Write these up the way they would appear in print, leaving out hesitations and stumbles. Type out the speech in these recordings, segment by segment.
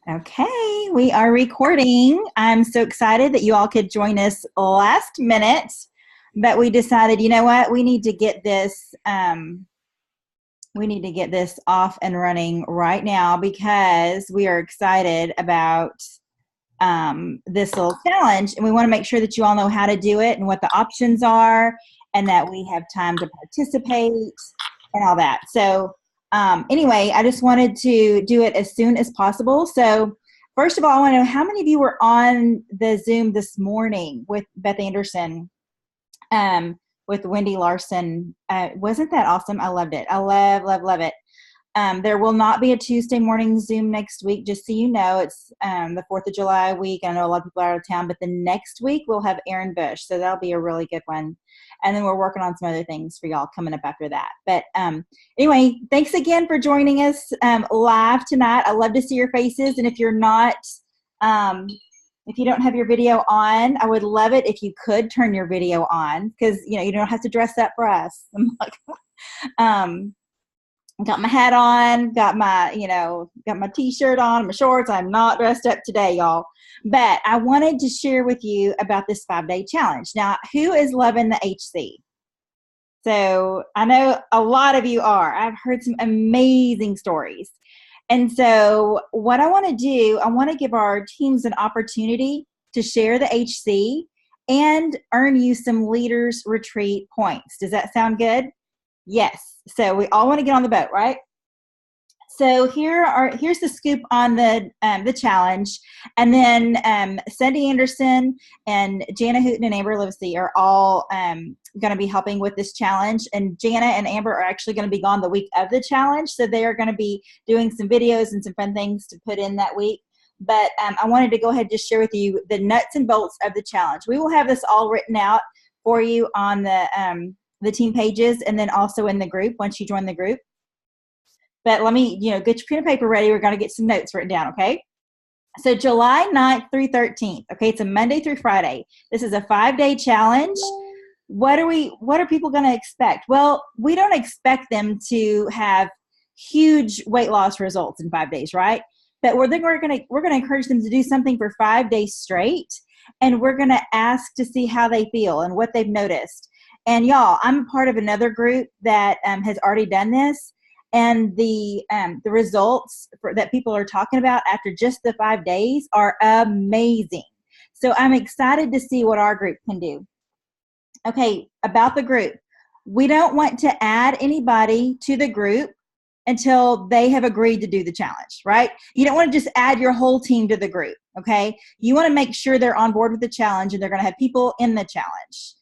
Okay, we are recording. I'm so excited that you all could join us last minute, but we decided, you know what, we need to get this off and running right now because we are excited about this little challenge, and we want to make sure that you all know how to do it and what the options are, and that we have time to participate and all that. So anyway, I just wanted to do it as soon as possible. So first of all, I want to know how many of you were on the Zoom this morning with Beth Anderson, with Wendy Larson. Wasn't that awesome? I loved it. I love it. There will not be a Tuesday morning Zoom next week, just so you know. It's the 4th of July week. I know a lot of people are out of town, but the next week we'll have Aaron Bush, so that'll be a really good one. And then we're working on some other things for y'all coming up after that. But anyway, thanks again for joining us live tonight. I love to see your faces, and if you're not, if you don't have your video on, I would love it if you could turn your video on, because you don't have to dress up for us. I'm like, got my hat on, got my t-shirt on, my shorts. I'm not dressed up today, y'all. But I wanted to share with you about this 5-day challenge. Now, who is loving the HC? So I know a lot of you are. I've heard some amazing stories. And so what I want to do, I want to give our teams an opportunity to share the HC and earn you some Leaders Retreat points. Does that sound good? Yes. So we all want to get on the boat, right? So here's the scoop on the challenge, and then Cindy Anderson and Jana Hooten and Amber Livesey are all going to be helping with this challenge. And Jana and Amber are actually going to be gone the week of the challenge, so they are going to be doing some videos and some fun things to put in that week. But I wanted to go ahead and just share with you the nuts and bolts of the challenge. We will have this all written out for you on the team pages, and then also in the group once you join the group. But let me, get your pen and paper ready. We're going to get some notes written down, okay? So July 9th through 13th, okay? It's a Monday through Friday. This is a 5-day challenge. What are people going to expect? Well, we don't expect them to have huge weight loss results in 5 days, right? But we're going to encourage them to do something for 5 days straight, and we're going to ask to see how they feel and what they've noticed. And y'all, I'm a part of another group that has already done this, and the results that people are talking about after just the 5 days are amazing. So I'm excited to see what our group can do. Okay, about the group. We don't want to add anybody to the group until they have agreed to do the challenge, right? You don't want to just add your whole team to the group, okay? You want to make sure they're on board with the challenge and they're going to have people in the challenge.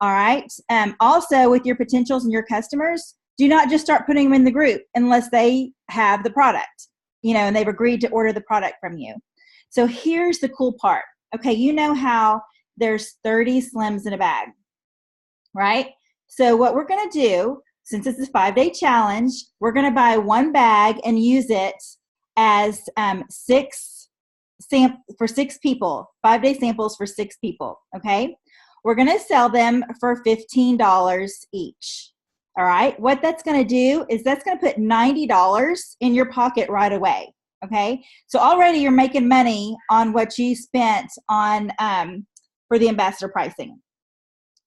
All right. Also, with your potentials and your customers, do not just start putting them in the group unless they have the product, and they've agreed to order the product from you. So here's the cool part. Okay, you know how there's 30 Slims in a bag, right? So what we're going to do, since it's a 5-day challenge, we're going to buy one bag and use it as for 6 people, 5-day samples for 6 people, okay? We're going to sell them for $15 each. All right. What that's going to do is that's going to put $90 in your pocket right away. Okay. So already you're making money on what you spent on for the ambassador pricing.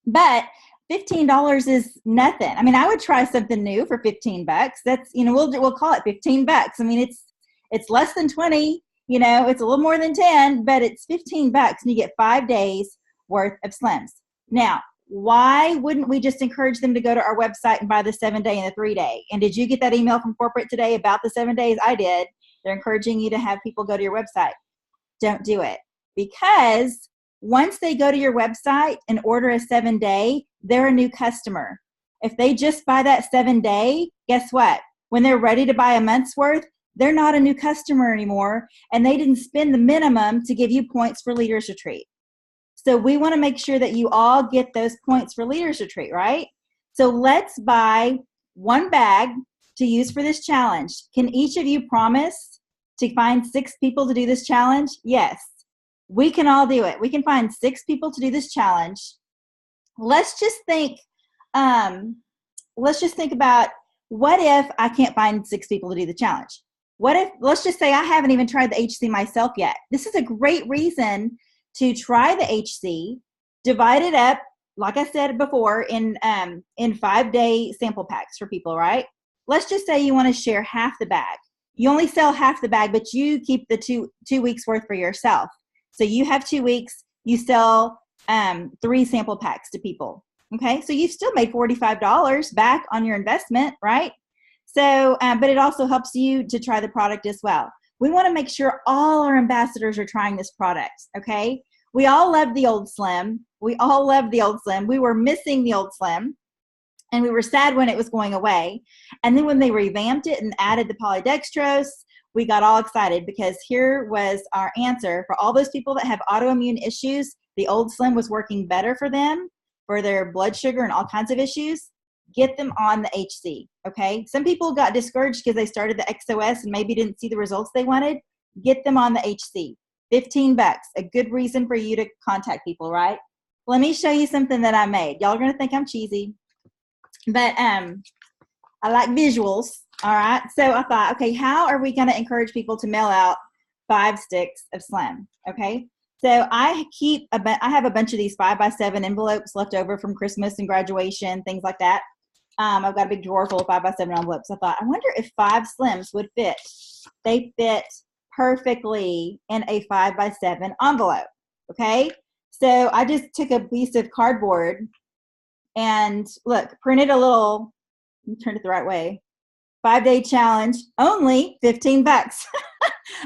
But $15 is nothing. I mean, I would try something new for $15. That's, we'll call it $15. I mean, it's less than 20, it's a little more than 10, but it's $15 and you get 5 days worth of Slims. Now, why wouldn't we just encourage them to go to our website and buy the 7-day and the 3-day? And did you get that email from corporate today about the 7 days? I did. They're encouraging you to have people go to your website. Don't do it, because once they go to your website and order a 7-day, they're a new customer. If they just buy that 7-day, guess what? When they're ready to buy a month's worth, they're not a new customer anymore, and they didn't spend the minimum to give you points for Leaders Retreat. So we want to make sure that you all get those points for Leaders Retreat, right? So let's buy one bag to use for this challenge. Can each of you promise to find 6 people to do this challenge? Yes, we can all do it. We can find 6 people to do this challenge. Let's just think about, what if I can't find 6 people to do the challenge? What if, let's just say I haven't even tried the HC myself yet. This is a great reason to try the HC, divide it up, like I said before, in 5-day sample packs for people, right? Let's just say you want to share half the bag. You only sell half the bag, but you keep the two weeks worth for yourself. So you have 2 weeks, you sell 3 sample packs to people. Okay, so you've still made $45 back on your investment, right? So, but it also helps you to try the product as well. We want to make sure all our ambassadors are trying this product, okay? We all loved the old Slim. We all loved the old Slim. We were missing the old Slim, and we were sad when it was going away. And then when they revamped it and added the polydextrose, we got all excited because here was our answer for all those people that have autoimmune issues. The old Slim was working better for them, for their blood sugar and all kinds of issues. Get them on the HC, okay? Some people got discouraged because they started the XOS and maybe didn't see the results they wanted. Get them on the HC. $15, a good reason for you to contact people, right? Let me show you something that I made. Y'all are gonna think I'm cheesy, but I like visuals, all right? So I thought, okay, how are we gonna encourage people to mail out 5 sticks of Slim, okay? So I have a bunch of these 5x7 envelopes left over from Christmas and graduation, things like that. I've got a big drawer full of 5x7 envelopes. I thought, I wonder if 5 Slims would fit. They fit perfectly in a 5x7 envelope, okay? So I just took a piece of cardboard and look, printed a little, let me turn it the right way, 5-day challenge, only $15.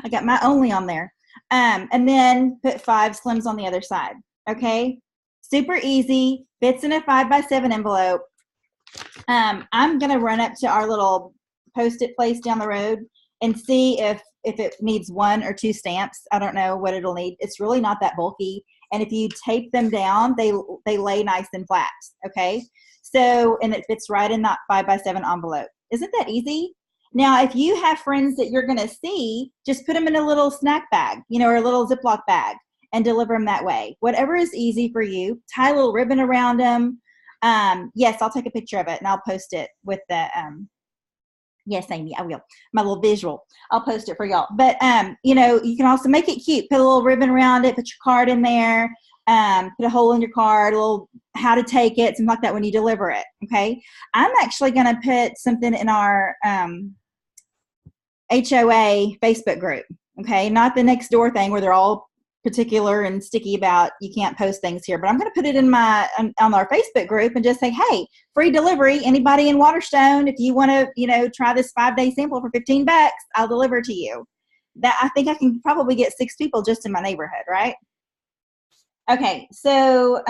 I got my only on there. And then put 5 Slims on the other side, okay? Super easy, fits in a 5x7 envelope. I'm gonna run up to our little Post-it place down the road and see if it needs 1 or 2 stamps. I don't know what it'll need. It's really not that bulky. And if you tape them down, they lay nice and flat, okay? So, and it fits right in that 5x7 envelope. Isn't that easy? Now, if you have friends that you're gonna see, just put them in a little snack bag, you know, or a little Ziploc bag and deliver them that way. Whatever is easy for you. Tie a little ribbon around them. Yes, I'll take a picture of it and I'll post it with the, yes, Amy, I will. My little visual. I'll post it for y'all. But, you know, you can also make it cute. Put a little ribbon around it, put your card in there, put a hole in your card, a little how to take it, something like that when you deliver it, okay? I'm actually going to put something in our HOA Facebook group, okay? Not the next door thing where they're all particular and sticky about you can't post things here, but I'm going to put it in on our Facebook group and just say, hey, free delivery. Anybody in Waterstone, if you want to, you know, try this 5-day sample for $15, I'll deliver to you. That I think I can probably get 6 people just in my neighborhood, right? Okay, so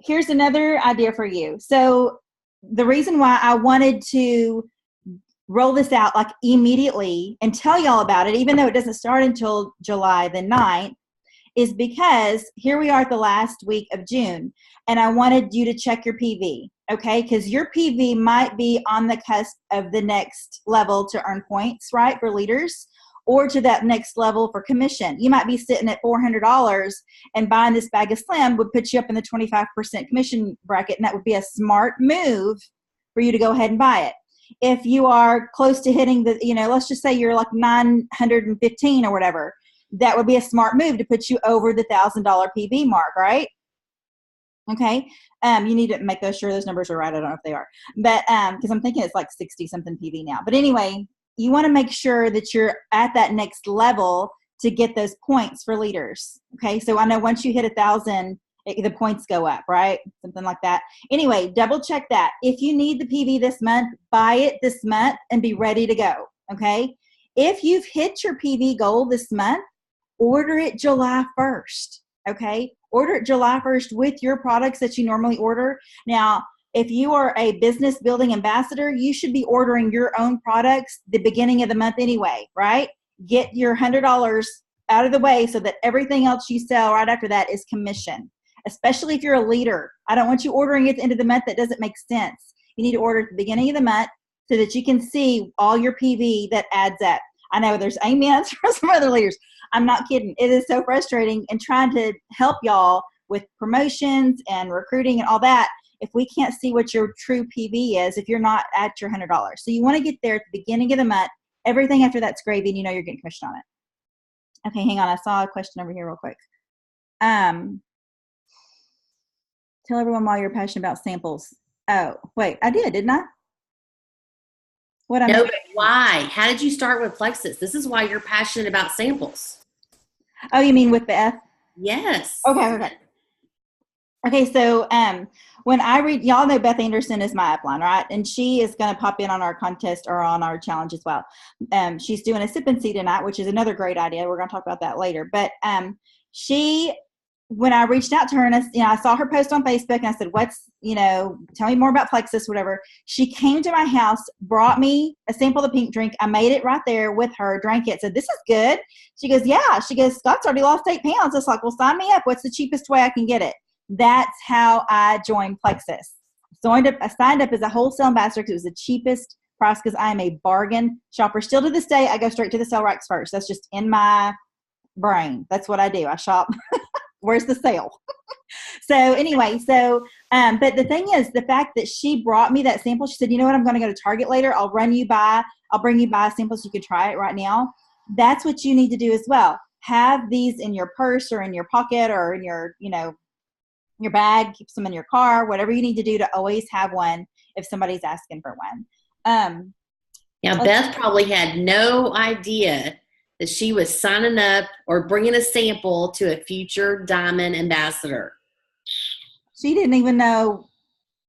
here's another idea for you. So the reason why I wanted to roll this out like immediately and tell y'all about it, even though it doesn't start until July the 9th, is because here we are at the last week of June, and I wanted you to check your PV, okay? Because your PV might be on the cusp of the next level to earn points, right, for leaders, or to that next level for commission. You might be sitting at $400 and buying this bag of Slim would put you up in the 25% commission bracket, and that would be a smart move for you to go ahead and buy it. If you are close to hitting the, you know, let's just say you're like 915 or whatever, that would be a smart move to put you over the $1,000 PV mark, right? Okay. You need to make sure those numbers are right. I don't know if they are, but because I'm thinking it's like 60 something PV now. But anyway, you want to make sure that you're at that next level to get those points for leaders. Okay. So I know once you hit 1,000, the points go up, right? Something like that. Anyway, double check that. If you need the PV this month, buy it this month and be ready to go, okay? If you've hit your PV goal this month, order it July 1st, okay? Order it July 1st with your products that you normally order. Now, if you are a business building ambassador, you should be ordering your own products the beginning of the month anyway, right? Get your $100 out of the way so that everything else you sell right after that is commission. Especially if you're a leader. I don't want you ordering at the end of the month. That doesn't make sense. You need to order at the beginning of the month so that you can see all your PV that adds up. I know there's amens from some other leaders. I'm not kidding. It is so frustrating and trying to help y'all with promotions and recruiting and all that if we can't see what your true PV is if you're not at your $100. So you want to get there at the beginning of the month Everything after that's gravy, and you know you're getting commission on it. Okay, hang on. I saw a question over here real quick. Tell everyone why you're passionate about samples. Oh, wait, I did, didn't I? What I No, meant. but why? How did you start with Plexus? This is why you're passionate about samples. Oh, you mean with Beth? Yes. Okay. Okay, so when I read, y'all know Beth Anderson is my upline, right? And she is going to pop in on our contest or on our challenge as well. She's doing a sip and see tonight, which is another great idea. We're going to talk about that later. But when I reached out to her and I saw her post on Facebook and I said, tell me more about Plexus, whatever. She came to my house, brought me a sample of the pink drink. I made it right there with her, drank it, said, this is good. She goes, yeah. She goes, Scott's already lost 8 pounds. It's like, well, sign me up. What's the cheapest way I can get it? That's how I joined Plexus. I signed up as a wholesale ambassador because it was the cheapest price because I am a bargain shopper. Still to this day, I go straight to the sale racks first. That's just in my brain. That's what I do. I shop. Where's the sale? So anyway, but the thing is, the fact that she brought me that sample, she said, you know what, I'm going to go to Target later. I'll bring you by a sample so you can try it right now. That's what you need to do as well. Have these in your purse or in your pocket or in your bag, keep some in your car, whatever you need to do to always have one if somebody's asking for one. Now, Beth probably had no idea that she was signing up or bringing a sample to a future Diamond ambassador. She didn't even know.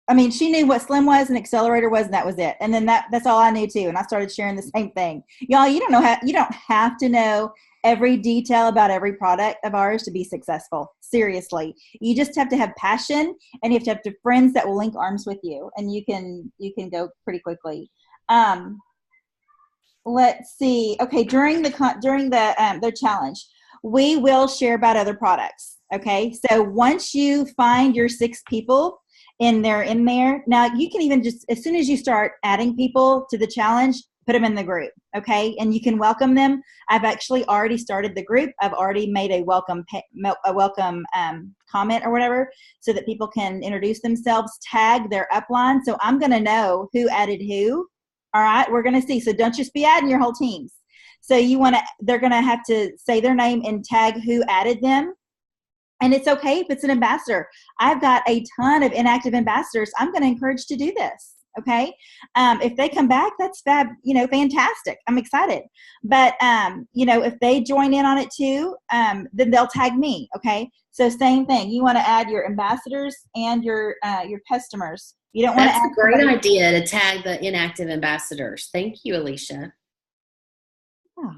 I mean, she knew what Slim was and Accelerator was, and that was it. And then that's all I knew too. And I started sharing the same thing. Y'all, you don't have to know every detail about every product of ours to be successful. Seriously. You just have to have passion, and you have to have friends that will link arms with you, and you can go pretty quickly. Let's see. Okay, during their challenge, we will share about other products. Okay, so once you find your 6 people in there, now you can even just, as soon as you start adding people to the challenge, put them in the group. Okay, and you can welcome them. I've actually already started the group. I've already made a welcome comment or whatever, so that people can introduce themselves, tag their upline. So I'm going to know who added who. All right, we're going to see. So don't just be adding your whole teams. So they're going to have to say their name and tag who added them. And it's okay if it's an ambassador. I've got a ton of inactive ambassadors. I'm going to encourage to do this. Okay. If they come back, that's fantastic. I'm excited. But, if they join in on it too, then they'll tag me. Okay. So same thing. You want to add your ambassadors and your customers. You don't want to. That's a great idea to tag the inactive ambassadors. Thank you, Alicia. Oh,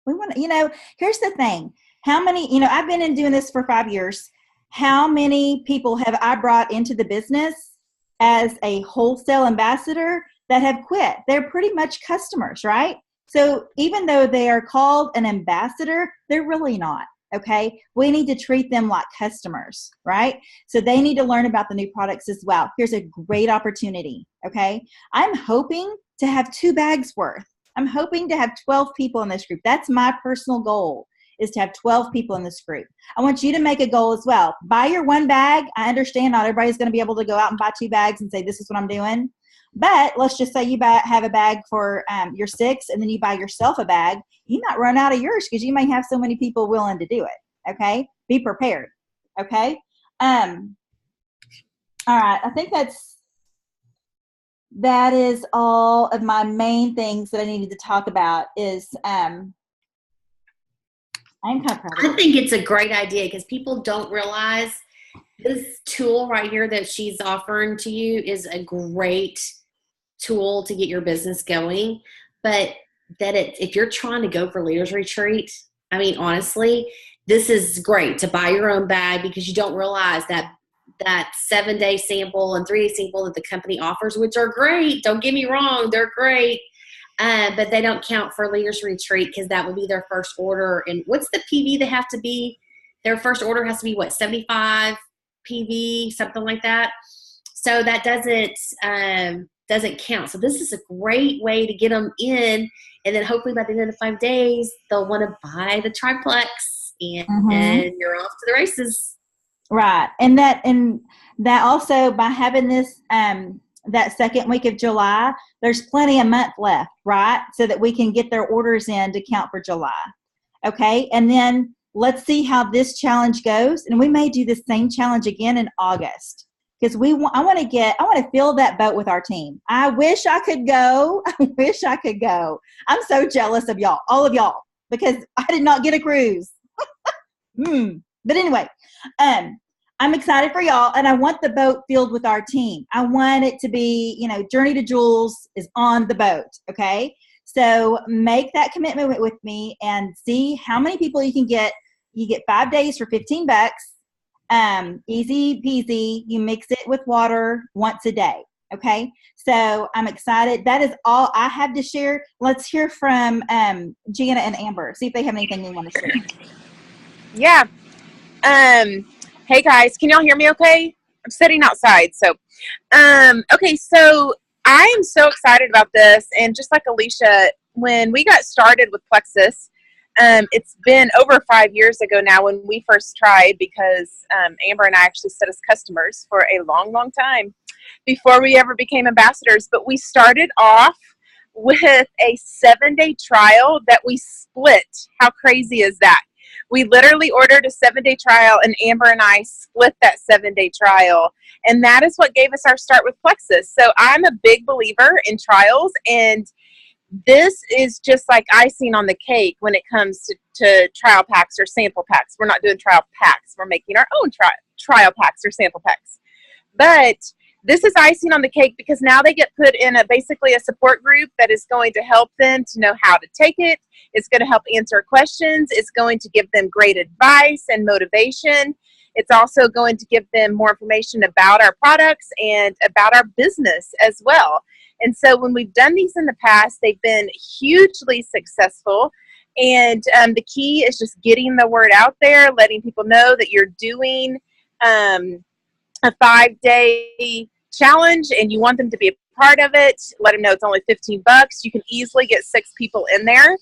we want to, here's the thing. How many, I've been doing this for 5 years. How many people have I brought into the business as a wholesale ambassador that have quit? They're pretty much customers, right? So even though they are called an ambassador, they're really not. Okay. We need to treat them like customers, right? So they need to learn about the new products as well. Here's a great opportunity. Okay. I'm hoping to have 2 bags worth. I'm hoping to have 12 people in this group. That's my personal goal, is to have 12 people in this group. I want you to make a goal as well. Buy your 1 bag. I understand not everybody's going to be able to go out and buy 2 bags and say, this is what I'm doing. But let's just say you have a bag for your 6, and then you buy yourself a bag. You might run out of yours because you may have so many people willing to do it. Okay? Be prepared. Okay? All right. I think that is all of my main things that I needed to talk about. I'm kind of proud of it. I think it's a great idea because people don't realize this tool right here that she's offering to you is a great tool to get your business going. But if you're trying to go for Leaders Retreat, I mean, honestly, this is great to buy your own bag because you don't realize that 7-day sample and 3-day sample that the company offers, which are great. Don't get me wrong. They're great. But they don't count for Leaders Retreat because that would be their first order. And what's the PV they have to be? Their first order has to be 75 PV, something like that. So that doesn't count. So this is a great way to get them in, and then hopefully by the end of the 5 days, they'll want to buy the triplex, and you're off to the races. Right. And that also, by having this that second week of July, there's plenty of month left, right? So that we can get their orders in to count for July. Okay. And then let's see how this challenge goes. And we may do the same challenge again in August, because I want to fill that boat with our team. I wish I could go. I wish I could go. I'm so jealous of y'all, all of y'all, because I did not get a cruise. But anyway, I'm excited for y'all, and I want the boat filled with our team. I want it to be, Journey to Jewels is on the boat, okay? So make that commitment with me and see how many people you can get. You get 5 days for $15. Easy peasy. You mix it with water once a day, okay? So I'm excited. That is all I have to share. Let's hear from Jana and Amber. See if they have anything they want to share. Yeah. Hey guys, can y'all hear me okay? I'm sitting outside. So, okay. So I am so excited about this. And just like Alicia, when we got started with Plexus, it's been over 5 years ago now when we first tried, because Amber and I actually set as customers for a long, long time before we ever became ambassadors. But we started off with a 7-day trial that we split. How crazy is that? We literally ordered a 7-day trial, and Amber and I split that 7-day trial. And that is what gave us our start with Plexus. So I'm a big believer in trials, and this is just like icing on the cake when it comes to trial packs or sample packs. We're not doing trial packs. We're making our own trial packs or sample packs. But this is icing on the cake, because now they get put in basically a support group that is going to help them to know how to take it. It's going to help answer questions. It's going to give them great advice and motivation. It's also going to give them more information about our products and about our business as well. And so when we've done these in the past, they've been hugely successful. And the key is just getting the word out there, letting people know that you're doing a 5-day challenge and you want them to be a part of it. Let them know it's only $15. You can easily get 6 people in there.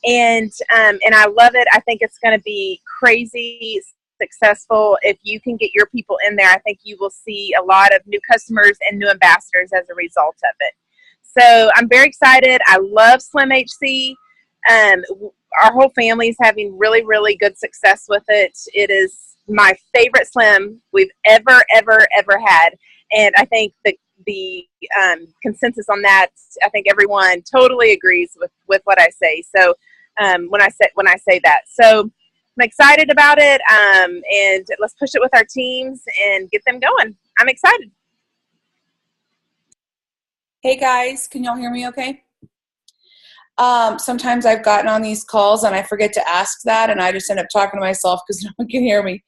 And I love it. I think it's going to be crazy successful. If you can get your people in there, I think you will see a lot of new customers and new ambassadors as a result of it. So I'm very excited. I love Slim HC. Our whole family is having really, really good success with it. It is my favorite Slim we've ever had. And I think the consensus on that, I think everyone totally agrees with what I say. So when I say that, so I'm excited about it. And let's push it with our teams and get them going. I'm excited. Hey guys, can y'all hear me okay? Sometimes I've gotten on these calls and I forget to ask that, and I just end up talking to myself because no one can hear me.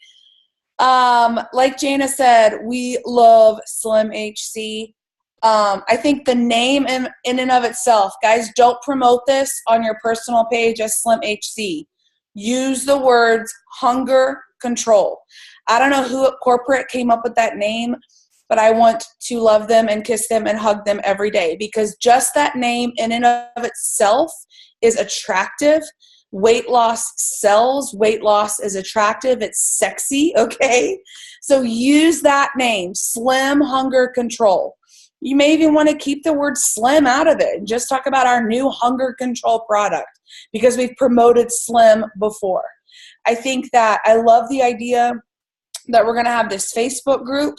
Like Jana said, we love Slim HC. I think the name in and of itself, guys, don't promote this on your personal page as Slim HC. Use the words hunger control. I don't know who at corporate came up with that name, but I want to love them and kiss them and hug them every day, because just that name in and of itself is attractive. Weight loss sells. Weight loss is attractive. It's sexy, okay? So use that name, Slim Hunger Control. You may even want to keep the word slim out of it and just talk about our new hunger control product, because we've promoted slim before. I think that I love the idea that we're going to have this Facebook group.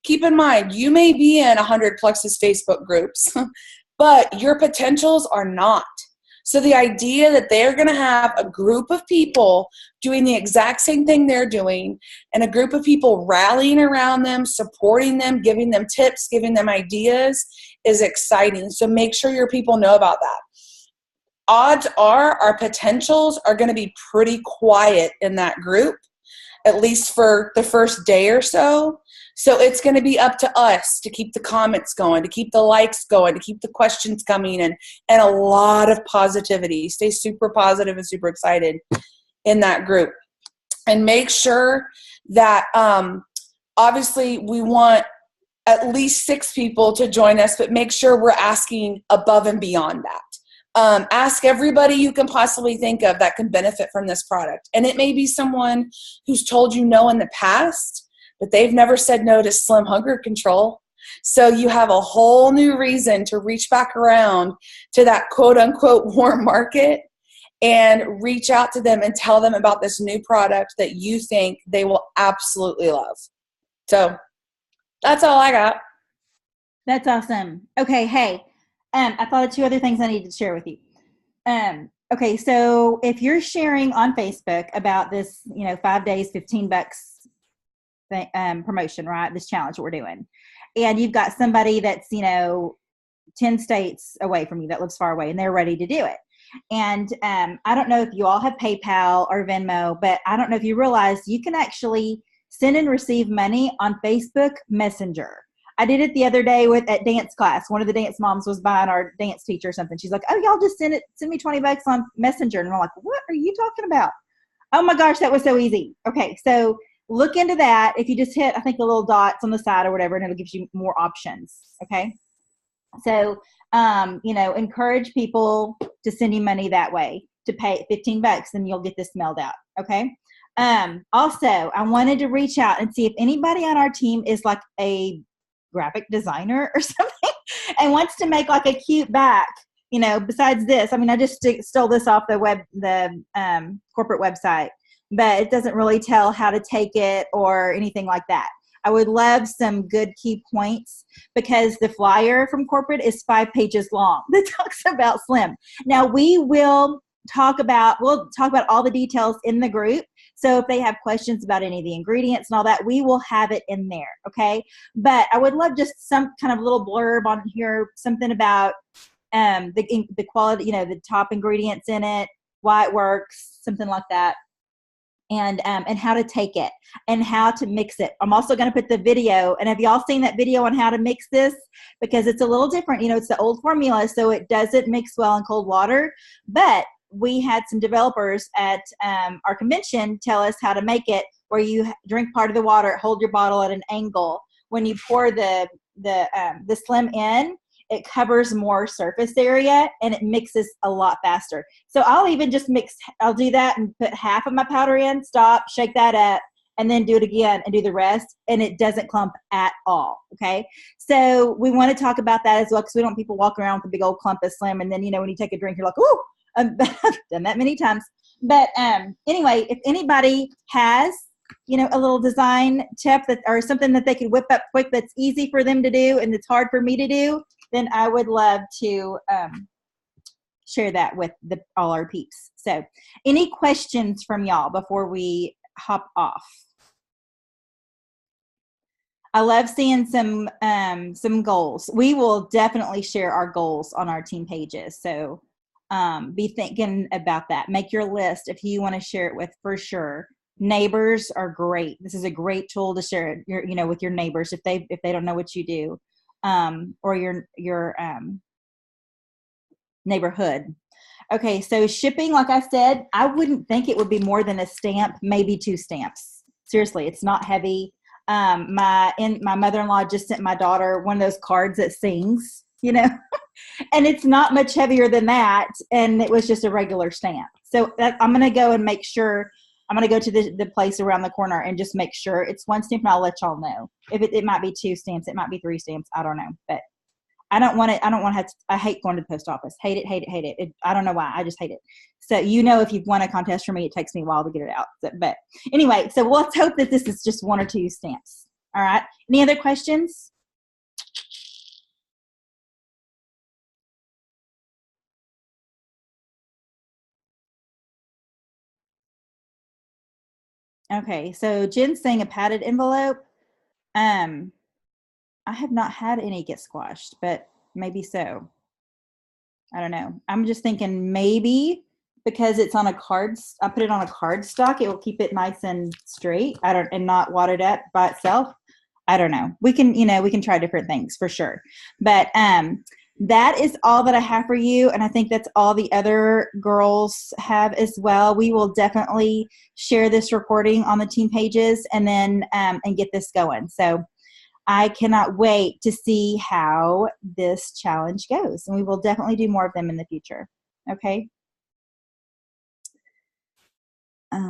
Keep in mind, you may be in 100 Plexus Facebook groups, but your potentials are not. So the idea that they're going to have a group of people doing the exact same thing they're doing, and a group of people rallying around them, supporting them, giving them tips, giving them ideas, is exciting. So make sure your people know about that. Odds are our potentials are going to be pretty quiet in that group, at least for the first day or so. So it's going to be up to us to keep the comments going, to keep the likes going, to keep the questions coming, and a lot of positivity. Stay super positive and super excited in that group. And make sure that obviously we want at least 6 people to join us, but make sure we're asking above and beyond that. Ask everybody you can possibly think of that can benefit from this product. And it may be someone who's told you no in the past, but they've never said no to Slim Hunger Control. So you have a whole new reason to reach back around to that quote unquote warm market and reach out to them and tell them about this new product that you think they will absolutely love. So that's all I got. That's awesome. Okay, hey, I thought of two other things I needed to share with you. Okay, so if you're sharing on Facebook about this, 5 days, $15 promotion, right? This challenge that we're doing, and you've got somebody that's 10 states away from you that lives far away, and they're ready to do it. And I don't know if you all have PayPal or Venmo, but I don't know if you realize you can actually send and receive money on Facebook Messenger. I did it the other day at dance class. One of the dance moms was buying our dance teacher or something. She's like, "Oh, y'all just send me $20 on Messenger." And I'm like, "What are you talking about?" Oh my gosh, that was so easy. Okay, so look into that. If you just hit, I think, the little dots on the side or whatever, and it'll give you more options. Okay, so encourage people to send you money that way, to pay $15, and you'll get this mailed out. Okay. Also, I wanted to reach out and see if anybody on our team is like a graphic designer or something and wants to make like a cute back, besides this. I mean, I just stole this off the corporate website, but it doesn't really tell how to take it or anything like that. I would love some good key points, because the flyer from corporate is 5 pages long that talks about Slim. Now we'll talk about all the details in the group. So if they have questions about any of the ingredients and all that, we will have it in there. Okay. But I would love just some kind of little blurb on here, something about the quality, the top ingredients in it, why it works, something like that. And how to take it and how to mix it. I'm also going to put the video. And have y'all seen that video on how to mix this? Because it's a little different. It's the old formula, so it doesn't mix well in cold water. But we had some developers at our convention tell us how to make it, where you drink part of the water, hold your bottle at an angle. When you pour the Slim in, it covers more surface area and it mixes a lot faster. So I'll even just I'll do that and put half of my powder in, stop, shake that up, and then do it again and do the rest, and it doesn't clump at all. Okay. So we want to talk about that as well, because we don't want people walking around with a big old clump of Slim. And then, when you take a drink, you're like, "Ooh," I've done that many times. But anyway, if anybody has, a little design tip or something that they could whip up quick that's easy for them to do and it's hard for me to do, then I would love to share that with all our peeps. So any questions from y'all before we hop off? I love seeing some goals. We will definitely share our goals on our team pages. So be thinking about that. Make your list if you want to share it with, for sure. Neighbors are great. This is a great tool to share it, with your neighbors if they don't know what you do. Or your neighborhood. Okay, so shipping, like I said, I wouldn't think it would be more than a stamp, maybe 2 stamps. Seriously, it's not heavy. My mother-in-law just sent my daughter one of those cards that sings, and it's not much heavier than that, and it was just a regular stamp. So I'm going to go and make sure. I'm going to go to the place around the corner and just make sure it's 1 stamp, and I'll let y'all know. If it might be 2 stamps, it might be 3 stamps. I don't know, but I don't want to have to, I hate going to the post office. Hate it. I don't know why. I just hate it. So, if you've won a contest for me, it takes me a while to get it out. So, but anyway, so let's hope that this is just 1 or 2 stamps. All right. Any other questions? Okay, so Jen's saying a padded envelope. I have not had any get squashed, but maybe so. I don't know. I'm just thinking maybe because it's on I put it on a cardstock, it will keep it nice and straight. And not watered up by itself. I don't know. We can try different things for sure. But that is all that I have for you. And I think that's all the other girls have as well. We will definitely share this recording on the team pages and then and get this going. So I cannot wait to see how this challenge goes. And we will definitely do more of them in the future. Okay. Okay.